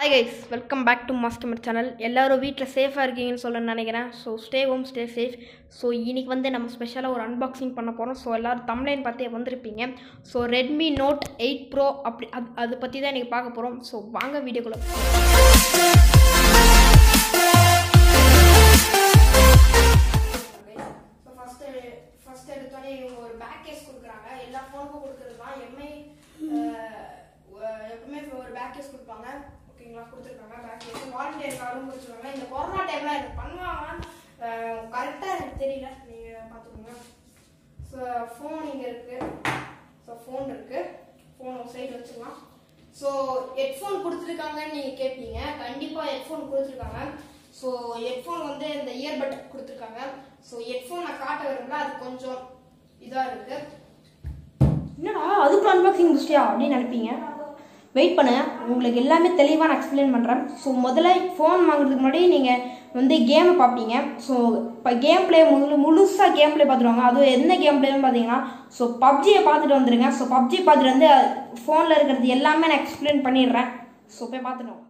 Hi guys, welcome back to Maskimmer channel. எல்லாரும் வீட்ல சேஃபா இருக்கீங்கன்னு சொல்ல நினைக்கிறேன். So stay home, stay safe. So இன்னைக்கு வந்து நம்ம ஸ்பெஷலா ஒரு unboxing பண்ண போறோம். So எல்லாரும் thumbnail பார்த்தே வந்திருப்பீங்க. So Redmi Note 8 Pro அப்படி அது பத்தி தான் இன்னைக்கு பார்க்க போறோம். So வாங்க வீடியோக்குள்ள ஃபர்ஸ்ட் எடுத்தோடனே இவங்க ஒரு பேக் கேஸ் கொடுக்குறாங்க. எல்லா ஃபோனுக்கும் கொடுக்குறது தான். எப்பவுமே ஒரு பேக் கேஸ் கொடுப்பாங்க. ஓகேங்களா, கொடுத்துருக்காங்க பேக் கேஸ். வாரண்டி கார்டும் கொடுத்துருக்காங்க. இந்த கொரோனா டைம்ல எனக்கு பண்ணுவாங்க கரெக்டாக எனக்கு தெரியல, நீங்கள் பார்த்துக்கோங்க. ஸோ ஃபோன் இங்கே இருக்கு. ஸோ ஃபோன் இருக்கு. ஃபோன் ஒரு சைடு வச்சுக்கலாம். ஸோ ஹெட்ஃபோன் கொடுத்துருக்காங்கன்னு நீங்கள் கேட்பீங்க. கண்டிப்பாக ஹெட்ஃபோன் கொடுத்துருக்காங்க. ஸோ ஹெட்ஃபோன் வந்து இந்த இயர்பட் கொடுத்துருக்காங்க. ஸோ ஹெட்ஃபோன் நான் காட்ட விரும்பல, அது கொஞ்சம் இதாக இருக்கு. என்னடா அதுக்கு அன்பாக்சிங் முடிச்சிட்டியா அப்படின்னு நினைப்பீங்க. வெயிட் பண்ணுங்க, உங்களுக்கு எல்லாமே தெளிவாக நான் எக்ஸ்பிளைன் பண்ணுறேன். ஸோ முதல்ல ஃபோன் வாங்குறதுக்கு முன்னாடி நீங்கள் வந்து கேமை பார்ப்பீங்க. ஸோ இப்போ கேம் பிளே முழுசாக கேம் பிளே பார்த்துருவாங்க. அது என்ன கேம் பிளேன்னு பார்த்தீங்கன்னா ஸோ பப்ஜியை பார்த்துட்டு வந்துடுங்க. ஸோ பப்ஜி பார்த்துட்டு வந்து ஃபோனில் இருக்கிறது எல்லாமே நான் எக்ஸ்பிளைன் பண்ணிடுறேன். ஸோ போய் பார்த்துட்டோம்.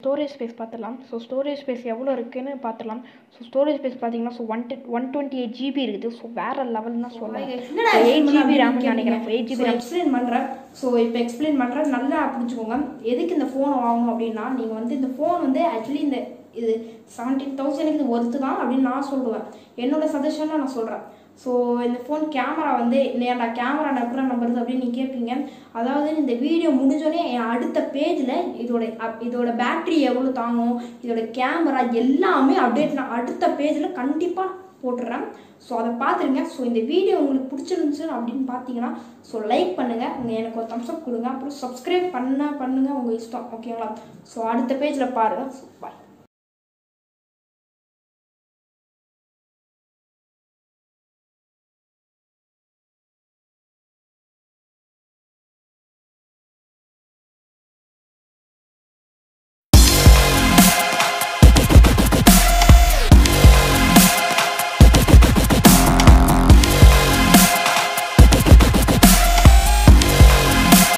ஸ்டோரேஜ் ஸ்பேஸ் பார்த்துடலாம். ஸோ ஸ்டோரேஜ் ஸ்பேஸ் எவ்வளோ இருக்குன்னு பார்த்துடலாம். ஸோ ஸ்டோரேஜ் ஸ்பேஸ் பார்த்தீங்கன்னா ஸோ 128 GB இருக்குது. ஸோ வேறு லெவல்னா சொல்லலாம். 8 GB ரேம்னு நினைக்கிறேன். 8 GB ரேம் எக்ஸ்பிளைன் பண்ணுறேன். ஸோ இப்போ எக்ஸ்பிளைன் பண்ணுறேன், நல்லா புரிஞ்சுக்கோங்க. எதுக்கு இந்த ஃபோனை வாங்கணும் அப்படின்னா, நீங்கள் வந்து இந்த ஃபோன் வந்து ஆக்சுவலி இது 17,000 இது ஒர்த்து தான் அப்படின்னு நான் சொல்லுவேன். என்னோட சஜஷனாக நான் சொல்கிறேன். ஸோ இந்த ஃபோன் கேமரா வந்து நேரா கேமரா எப்படி நம்புறது அப்படின்னு நீங்கள் கேட்பீங்க. அதாவது இந்த வீடியோ முடிஞ்சோடனே என் அடுத்த பேஜில் இதோட பேட்ரி எவ்வளோ தாங்கும், இதோட கேமரா எல்லாமே அப்டேட் நான் அடுத்த பேஜில் கண்டிப்பாக போட்டுடுறேன். ஸோ அதை பார்த்துருங்க. ஸோ இந்த வீடியோ உங்களுக்கு பிடிச்சிருந்துச்சு அப்படின்னு பார்த்தீங்கன்னா ஸோ லைக் பண்ணுங்கள், எனக்கு ஒரு தம்ஸ் அப் கொடுங்க, அப்புறம் சப்ஸ்கிரைப் பண்ணுங்கள், உங்கள் இஷ்டம். ஓகேங்களா? ஸோ அடுத்த பேஜில் பாருங்கள். பாய்.